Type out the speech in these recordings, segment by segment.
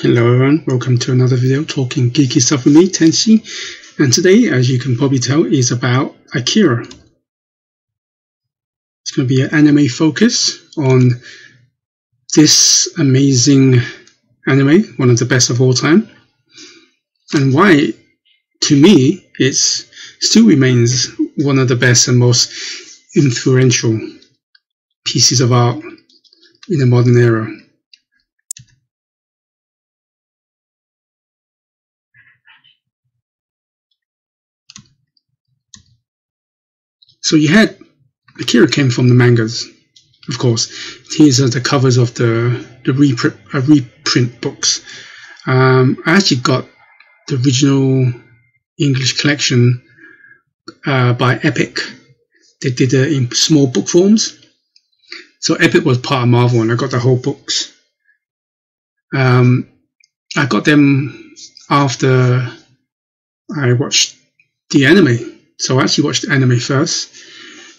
Hello everyone, welcome to another video talking geeky stuff with me, Tenshi, and today, as you can probably tell, is about Akira. It's going to be an anime focus on this amazing anime, one of the best of all time, and why, to me, it still remains one of the best and most influential pieces of art in the modern era. So you had Akira came from the mangas, of course. These are the covers of the reprint books. I actually got the original English collection by Epic. They did it in small book forms. So Epic was part of Marvel, and I got the whole books. I got them after I watched the anime. So I actually watched the anime first,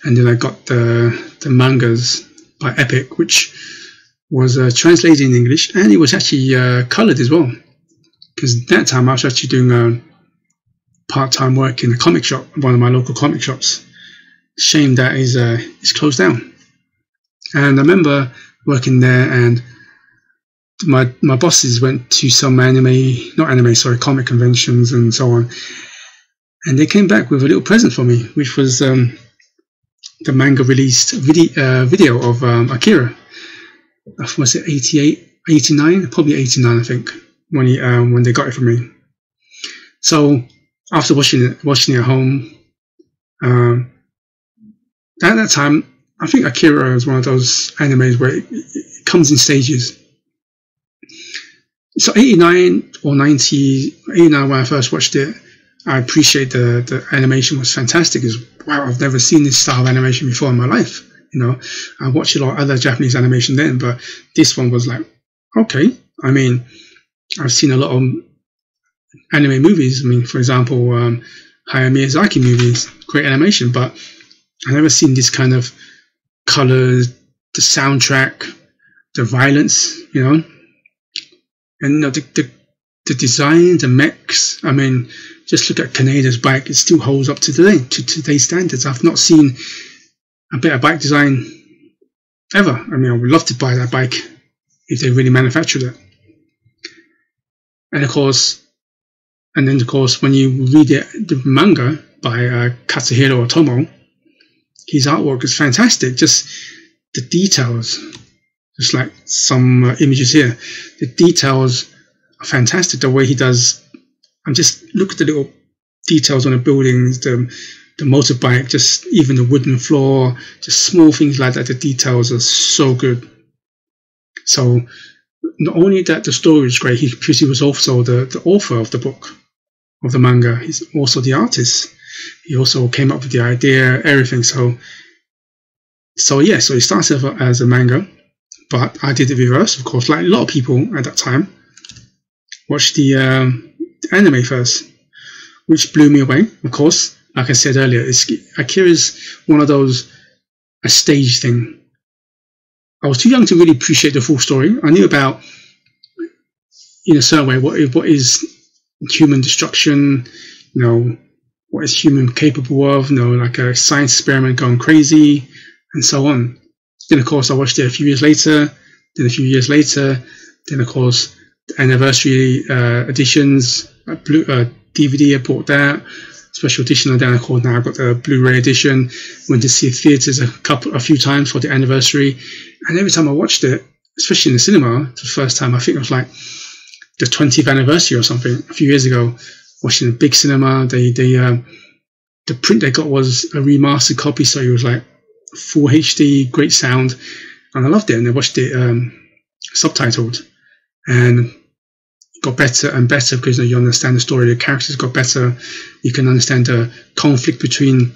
and then I got the mangas by Epic, which was translated in English, and it was actually coloured as well. Because at that time I was actually doing part-time work in a comic shop, one of my local comic shops. Shame that is closed down. And I remember working there, and my bosses went to some comic conventions and so on. And they came back with a little present for me, which was the manga released video of Akira. Was it 88, 89? Probably 89, I think, when they got it for me. So after watching it at home, at that time, I think Akira is one of those animes where it comes in stages. So 89 or 90, 89 when I first watched it, I appreciate the animation was fantastic. Wow, I've never seen this style of animation before in my life. You know, I watched a lot of other Japanese animation then, but this one was like, okay. I mean, I've seen a lot of anime movies. I mean, for example, Hayao Miyazaki movies, great animation, but I've never seen this kind of colors, the soundtrack, the violence, you know, and you know, the design, the mechs. I mean, just look at Kaneda's bike; it still holds up to today's standards. I've not seen a better bike design ever. I mean, I would love to buy that bike if they really manufactured it. And of course, when you read the manga by Katsuhiro Otomo, his artwork is fantastic. Just the details, just like some images here, the details are fantastic. The way he does, and just look at the little details on the buildings, the motorbike, just even the wooden floor, just small things like that. The details are so good. So not only that the story is great, because he was also the author of the book, of the manga. He's also the artist. He also came up with the idea, everything. So he started as a manga, but I did the reverse, of course, like a lot of people at that time. Watched the anime first, which blew me away. Of course, like I said earlier, Akira's one of those, a stage thing. I was too young to really appreciate the full story. I knew about, in a certain way, what is human destruction, you know, what is human capable of, you know, like a science experiment gone crazy, and so on. Then, of course, I watched it a few years later. Then, of course, the anniversary editions, DVD, I bought that, special edition, and then of course now I've got the Blu-ray edition. Went to see theatres a few times for the anniversary, and every time I watched it, especially in the cinema, for the first time, I think it was like the 20th anniversary or something, a few years ago, watching a big cinema. The print they got was a remastered copy, so it was like full HD, great sound, and I loved it. And I watched it subtitled, and it got better and better because you understand the story. The characters got better. You can understand the conflict between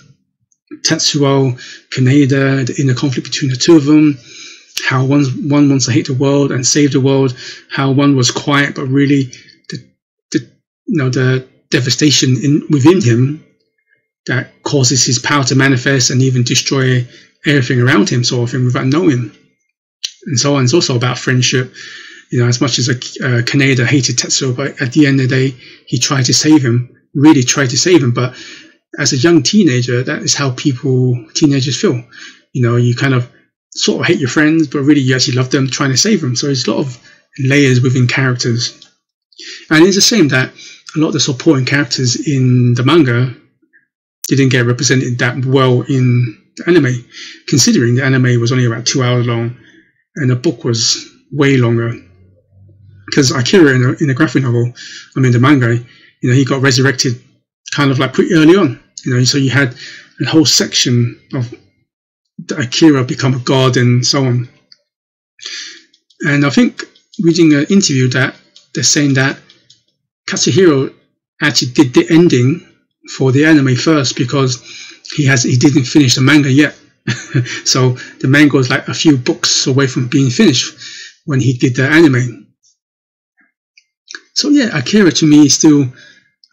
Tetsuo, Kaneda, the inner conflict between the two of them. How one wants to hate the world and save the world. How one was quiet, but really the devastation within him that causes his power to manifest and even destroy everything around him, sort of thing, without knowing, and so on. It's also about friendship. as much as Kaneda hated Tetsuo, but at the end of the day, he tried to save him, really tried to save him. But as a young teenager, that is how teenagers feel. You kind of sort of hate your friends, but really you actually love them, trying to save them. So there's a lot of layers within characters. And it's a shame that a lot of the supporting characters in the manga didn't get represented that well in the anime, considering the anime was only about 2 hours long and the book was way longer. Because Akira in the graphic novel, the manga, he got resurrected kind of like pretty early on. So you had a whole section of Akira become a god and so on. And I think reading an interview that they're saying that Katsuhiro actually did the ending for the anime first because he didn't finish the manga yet. So the manga was like a few books away from being finished when he did the anime. So yeah, Akira to me is still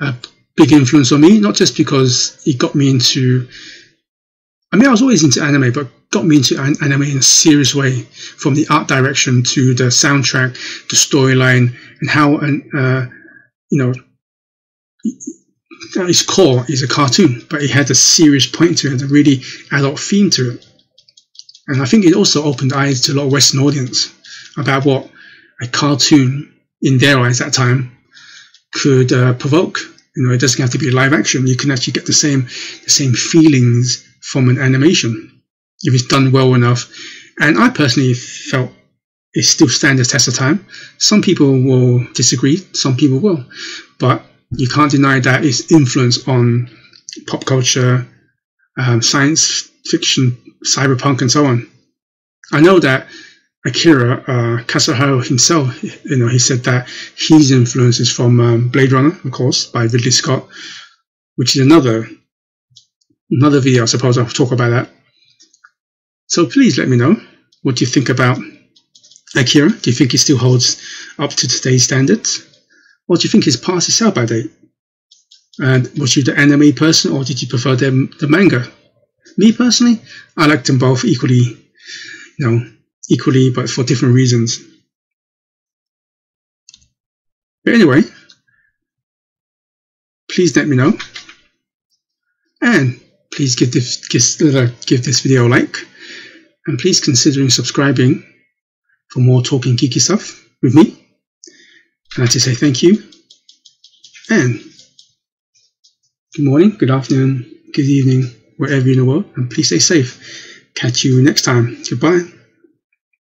a big influence on me, not just because he got me into, I was always into anime, but got me into anime in a serious way, from the art direction to the soundtrack, the storyline, and how its core is a cartoon, but it had a serious point to it, a really adult theme to it. And I think it also opened eyes to a lot of Western audience about what a cartoon, in their eyes at that time, could provoke. It doesn't have to be live action. You can actually get the same feelings from an animation if it's done well enough. And I personally felt it still stands the test of time. Some people will disagree, some people will, but you can't deny that its influence on pop culture, science fiction, cyberpunk, and so on. I know that Akira, Katsuhiro himself, he said that his influence is from Blade Runner, of course, by Ridley Scott, which is another video. I suppose I'll talk about that. So please let me know what do you think about Akira. Do you think it still holds up to today's standards? Or do you think it's past its sell-by date? And was you the anime person, or did you prefer the manga? Me personally, I liked them both equally, but for different reasons. But anyway, please let me know, and please give this video a like, and please consider subscribing for more talking geeky stuff with me. I'd like to say thank you, and good morning, good afternoon, good evening, wherever you're in the world, and please stay safe. Catch you next time. Goodbye.